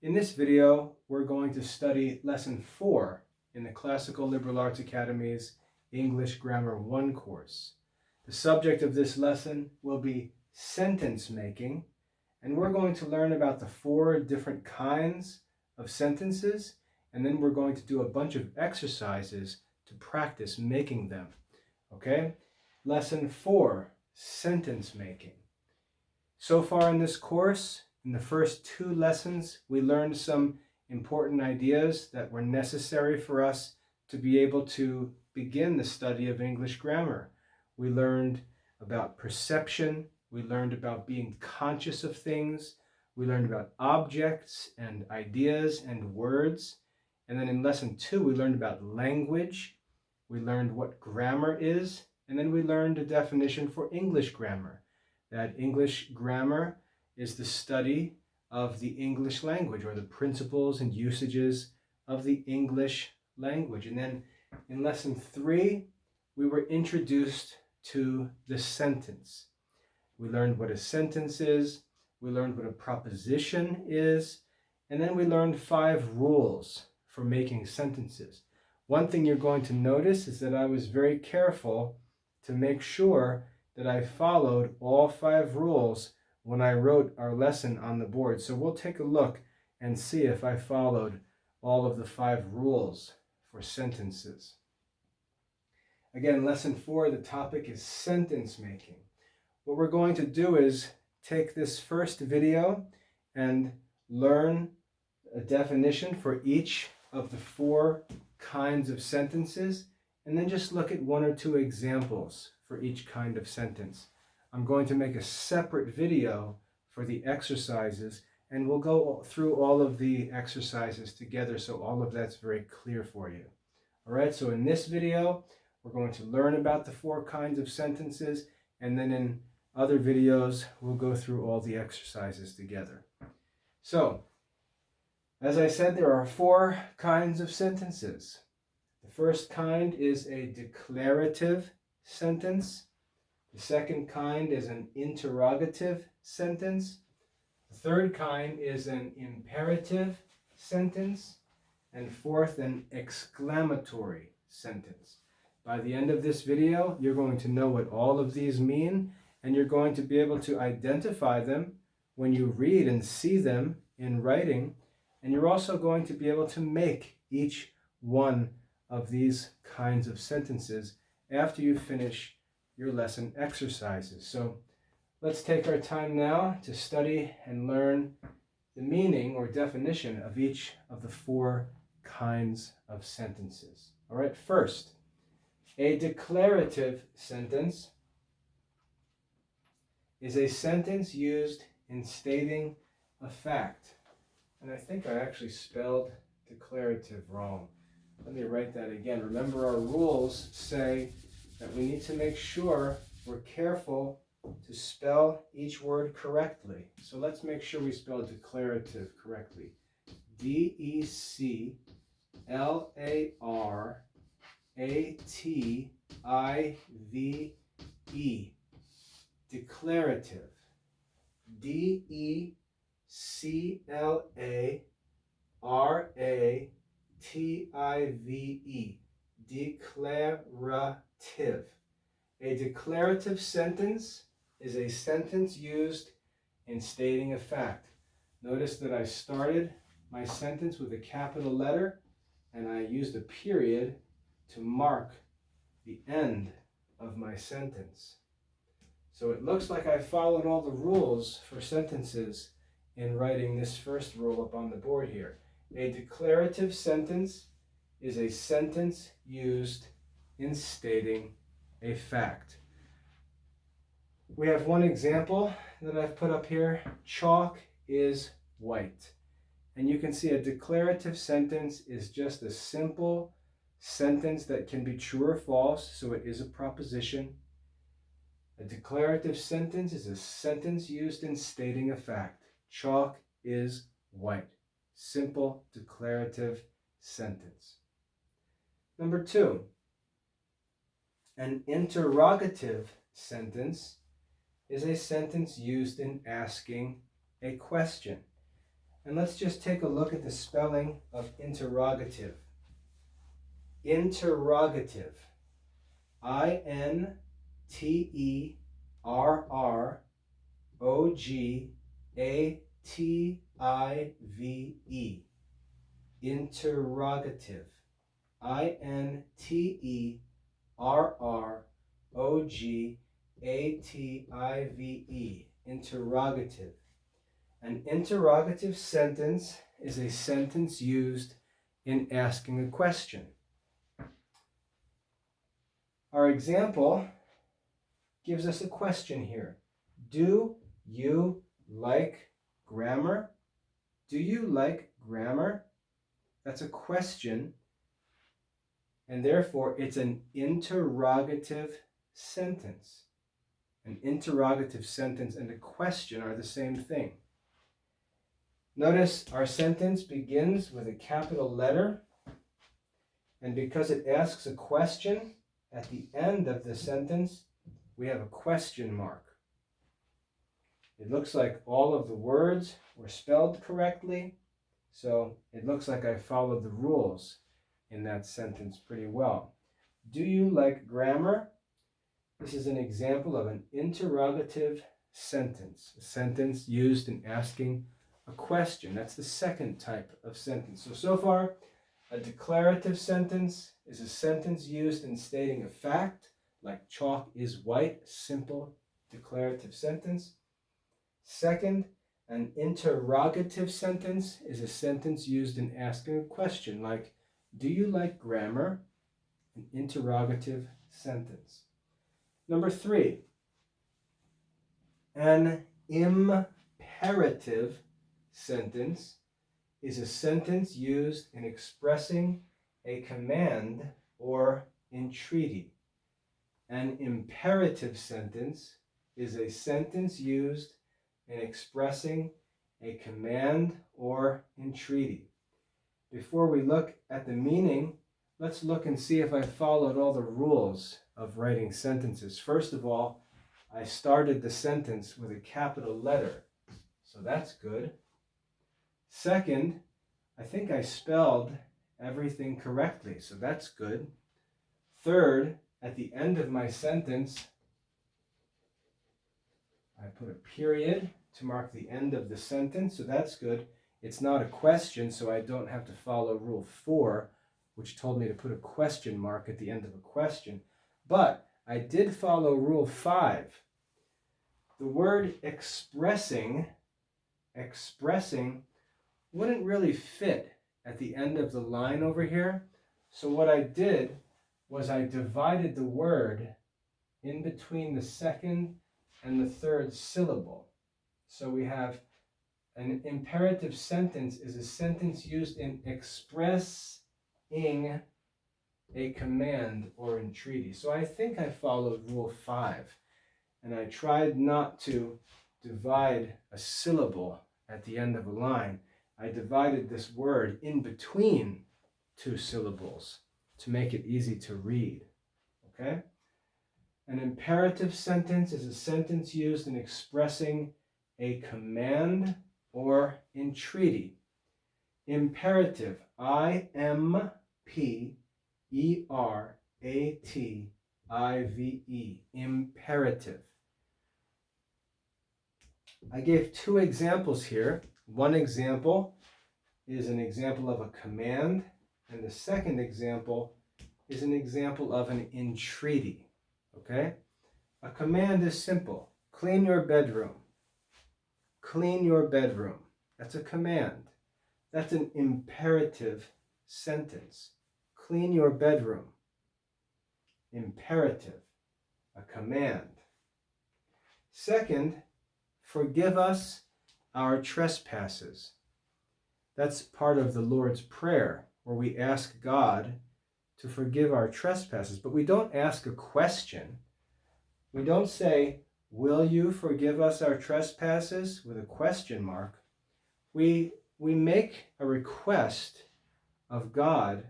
In this video, we're going to study Lesson 4 in the Classical Liberal Arts Academy's English Grammar 1 course. The subject of this lesson will be sentence making, and we're going to learn about the 4 different kinds of sentences, and then we're going to do a bunch of exercises to practice making them. Okay? Lesson 4, sentence making. So far in this course, in the first 2 lessons, we learned some important ideas that were necessary for us to be able to begin the study of English grammar. We learned about perception, we learned about being conscious of things, we learned about objects and ideas and words, and then in lesson 2 we learned about language, we learned what grammar is, and then we learned a definition for English grammar. That English grammar is the study of the English language, or the principles and usages of the English language. And then in lesson 3, we were introduced to the sentence. We learned what a sentence is, we learned what a proposition is, and then we learned 5 rules for making sentences. One thing you're going to notice is that I was very careful to make sure that I followed all 5 rules when I wrote our lesson on the board. So we'll take a look and see if I followed all of the 5 rules for sentences. Again, lesson 4, the topic is sentence making. What we're going to do is take this first video and learn a definition for each of the 4 kinds of sentences, and then just look at 1 or 2 examples for each kind of sentence. I'm going to make a separate video for the exercises, and we'll go through all of the exercises together so all of that's very clear for you. All right, so in this video, we're going to learn about the 4 kinds of sentences, and then in other videos, we'll go through all the exercises together. So, as I said, there are 4 kinds of sentences. The first kind is a declarative sentence. The second kind is an interrogative sentence. The third kind is an imperative sentence. And fourth, an exclamatory sentence. By the end of this video, you're going to know what all of these mean, and you're going to be able to identify them when you read and see them in writing, and you're also going to be able to make each one of these kinds of sentences after you finish your lesson exercises. So let's take our time now to study and learn the meaning or definition of each of the 4 kinds of sentences. All right, first, a declarative sentence is a sentence used in stating a fact. And I think I actually spelled declarative wrong. Let me write that again. Remember, our rules say that we need to make sure we're careful to spell each word correctly. So let's make sure we spell declarative correctly. D-E-C-L-A-R-A-T-I-V-E. Declarative. D-E-C-L-A-R-A-T-I-V-E. Declarative. A declarative sentence is a sentence used in stating a fact. Notice that I started my sentence with a capital letter, and I used a period to mark the end of my sentence. So it looks like I followed all the rules for sentences in writing this first rule up on the board here. A declarative sentence is a sentence used in stating a fact. We have one example that I've put up here. Chalk is white. And you can see a declarative sentence is just a simple sentence that can be true or false, so it is a proposition. A declarative sentence is a sentence used in stating a fact. Chalk is white. Simple declarative sentence. Number 2, an interrogative sentence is a sentence used in asking a question. And let's just take a look at the spelling of interrogative. Interrogative. Interrogative. Interrogative. Interrogative. Interrogative. An interrogative sentence is a sentence used in asking a question. Our example gives us a question here. Do you like grammar? Do you like grammar? That's a question, and therefore it's an interrogative sentence. An interrogative sentence and a question are the same thing. Notice our sentence begins with a capital letter, and because it asks a question, at the end of the sentence, we have a question mark. It looks like all of the words were spelled correctly, so it looks like I followed the rules in that sentence pretty well. Do you like grammar? This is an example of an interrogative sentence, a sentence used in asking a question. That's the second type of sentence. So far, a declarative sentence is a sentence used in stating a fact, like chalk is white, simple declarative sentence. Second, an interrogative sentence is a sentence used in asking a question, like, do you like grammar? An interrogative sentence. Number 3, an imperative sentence is a sentence used in expressing a command or entreaty. An imperative sentence is a sentence used in expressing a command or entreaty. Before we look at the meaning, let's look and see if I followed all the rules of writing sentences. First of all, I started the sentence with a capital letter, so that's good. Second, I think I spelled everything correctly, so that's good. Third, at the end of my sentence, I put a period to mark the end of the sentence, so that's good. It's not a question, so I don't have to follow Rule 4, which told me to put a question mark at the end of a question. But I did follow Rule 5. The word expressing wouldn't really fit at the end of the line over here. So what I did was I divided the word in between the second and the third syllable. So we have an imperative sentence is a sentence used in expressing a command or entreaty. So I think I followed Rule 5, and I tried not to divide a syllable at the end of a line. I divided this word in between two syllables to make it easy to read. Okay? An imperative sentence is a sentence used in expressing a command or entreaty. Imperative, I-M-P-E-R-A-T-I-V-E, imperative. I gave 2 examples here. One example is an example of a command, and the second example is an example of an entreaty. Okay? A command is simple. Clean your bedroom. Clean your bedroom. That's a command. That's an imperative sentence. Clean your bedroom. Imperative. A command. Second, forgive us our trespasses. That's part of the Lord's Prayer, where we ask God to forgive our trespasses. But we don't ask a question. We don't say, will you forgive us our trespasses, with a question mark. We make a request of God.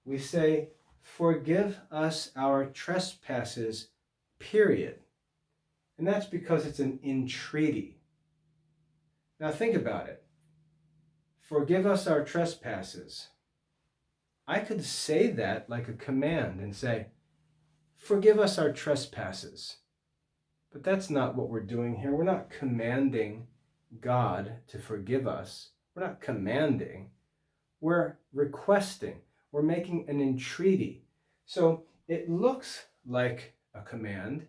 We say, forgive us our trespasses, period. And that's because it's an entreaty. Now think about it. forgive us our trespasses. I could say that like a command and say, forgive us our trespasses. But that's not what we're doing here. We're not commanding God to forgive us. We're not commanding. We're requesting. We're making an entreaty. So it looks like a command,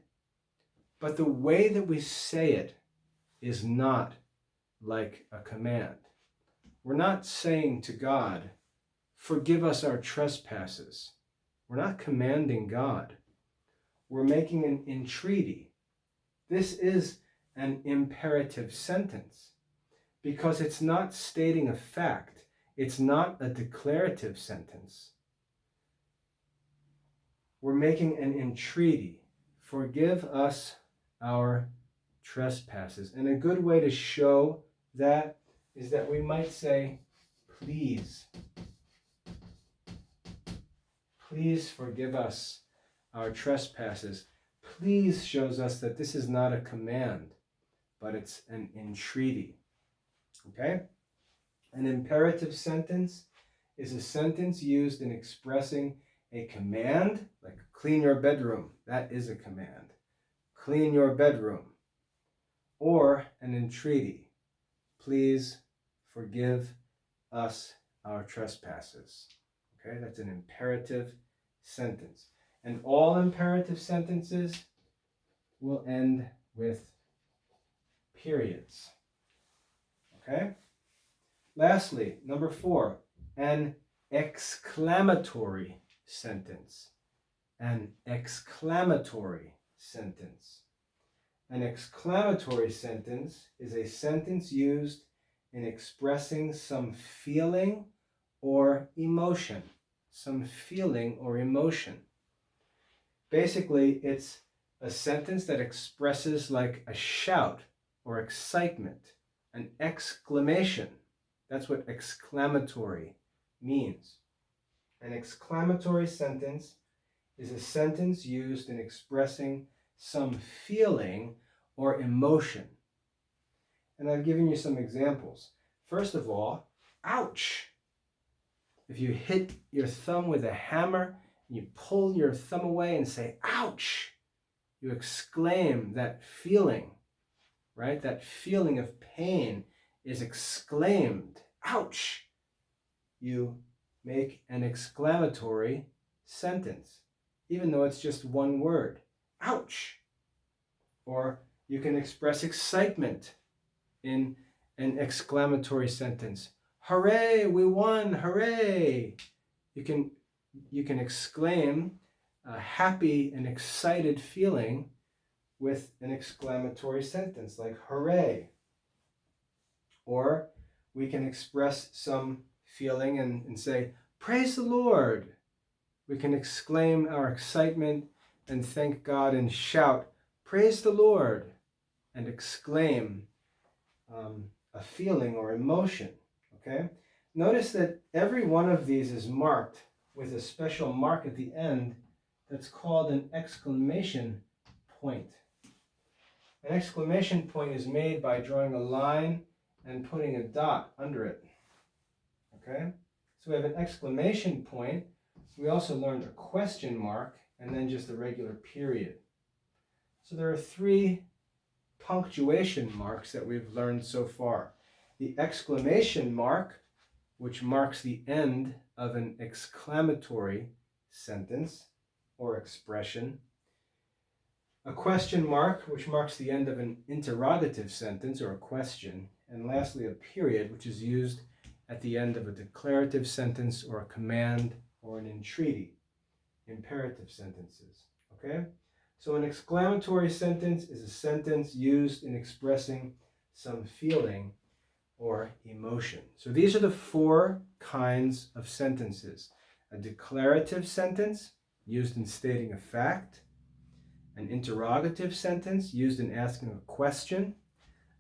but the way that we say it is not like a command. We're not saying to God, forgive us our trespasses. We're not commanding God. We're making an entreaty. This is an imperative sentence because it's not stating a fact. It's not a declarative sentence. We're making an entreaty. Forgive us our trespasses. And a good way to show that is that we might say, please. Please forgive us our trespasses. Please shows us that this is not a command, but it's an entreaty. Okay? An imperative sentence is a sentence used in expressing a command, like clean your bedroom. That is a command. Clean your bedroom. Or an entreaty. Please forgive us our trespasses. Okay, that's an imperative sentence. And all imperative sentences will end with periods. Okay? Lastly, number 4, an exclamatory sentence. An exclamatory sentence. An exclamatory sentence is a sentence used in expressing some feeling or emotion. Some feeling or emotion. Basically, it's a sentence that expresses like a shout or excitement, an exclamation. That's what exclamatory means. An exclamatory sentence is a sentence used in expressing some feeling or emotion. And I've given you some examples. First of all, ouch! If you hit your thumb with a hammer and you pull your thumb away and say, ouch, you exclaim that feeling, right? That feeling of pain is exclaimed, ouch. You make an exclamatory sentence, even though it's just one word, ouch. Or you can express excitement in an exclamatory sentence. Hooray, we won, hooray! You can exclaim a happy and excited feeling with an exclamatory sentence like hooray. Or we can express some feeling and say, praise the Lord. We can exclaim our excitement and thank God and shout, praise the Lord, and exclaim a feeling or emotion. Okay? Notice that every one of these is marked with a special mark at the end that's called an exclamation point. An exclamation point is made by drawing a line and putting a dot under it. Okay? So we have an exclamation point. We also learned a question mark and then just a regular period. So there are 3 punctuation marks that we've learned so far. The exclamation mark, which marks the end of an exclamatory sentence or expression. A question mark, which marks the end of an interrogative sentence or a question. And lastly, a period, which is used at the end of a declarative sentence or a command or an entreaty. Imperative sentences. Okay? So an exclamatory sentence is a sentence used in expressing some feeling or emotion. So these are the 4 kinds of sentences. A declarative sentence, used in stating a fact. An interrogative sentence, used in asking a question.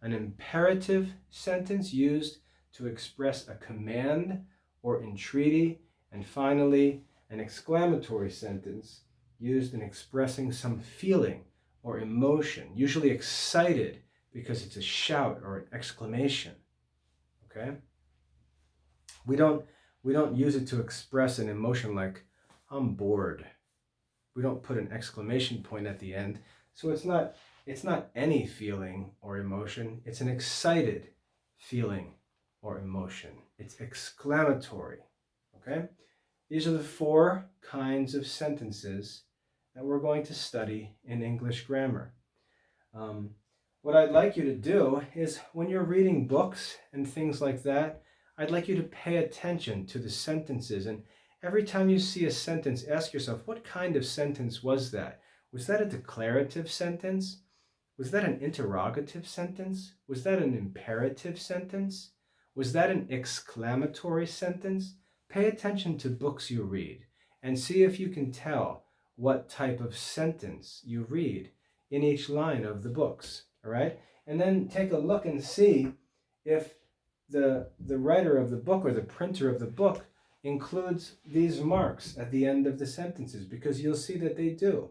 An imperative sentence, used to express a command or entreaty. And finally, an exclamatory sentence, used in expressing some feeling or emotion, usually excited because it's a shout or an exclamation. Okay? We don't use it to express an emotion like, I'm bored. We don't put an exclamation point at the end. So it's not any feeling or emotion. It's an excited feeling or emotion. It's exclamatory. Okay? These are the 4 kinds of sentences that we're going to study in English grammar. What I'd like you to do is when you're reading books and things like that, I'd like you to pay attention to the sentences. And every time you see a sentence, ask yourself, what kind of sentence was that? Was that a declarative sentence? Was that an interrogative sentence? Was that an imperative sentence? Was that an exclamatory sentence? Pay attention to books you read and see if you can tell what type of sentence you read in each line of the books. All right? And then take a look and see if the writer of the book or the printer of the book includes these marks at the end of the sentences, because you'll see that they do.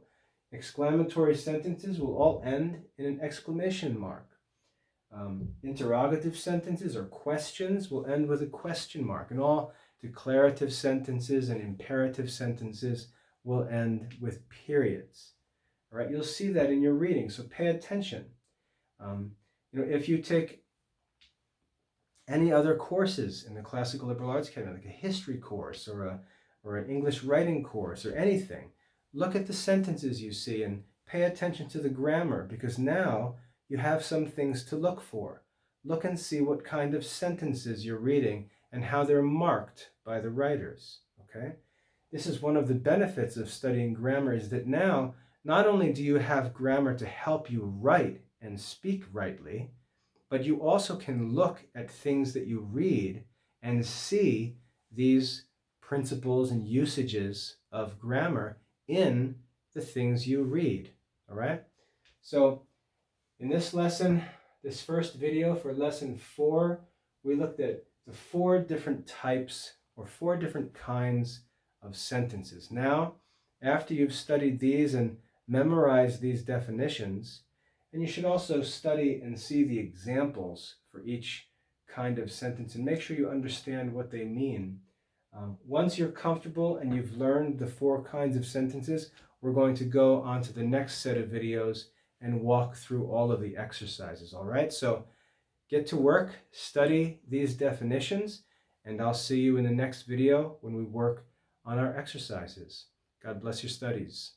Exclamatory sentences will all end in an exclamation mark. Interrogative sentences or questions will end with a question mark, and all declarative sentences and imperative sentences will end with periods. All right, you'll see that in your reading, so pay attention. If you take any other courses in the Classical Liberal Arts Academy, like a history course or an English writing course or anything, look at the sentences you see and pay attention to the grammar, because now you have some things to look for. Look and see what kind of sentences you're reading and how they're marked by the writers. Okay? This is one of the benefits of studying grammar, is that now not only do you have grammar to help you write and speak rightly, but you also can look at things that you read and see these principles and usages of grammar in the things you read. All right? So in this lesson, this first video for lesson 4, we looked at the 4 different types or 4 different kinds of sentences. Now, after you've studied these and memorized these definitions, and you should also study and see the examples for each kind of sentence and make sure you understand what they mean. Once you're comfortable and you've learned the 4 kinds of sentences, we're going to go on to the next set of videos and walk through all of the exercises. All right, so get to work, study these definitions, and I'll see you in the next video when we work on our exercises. God bless your studies.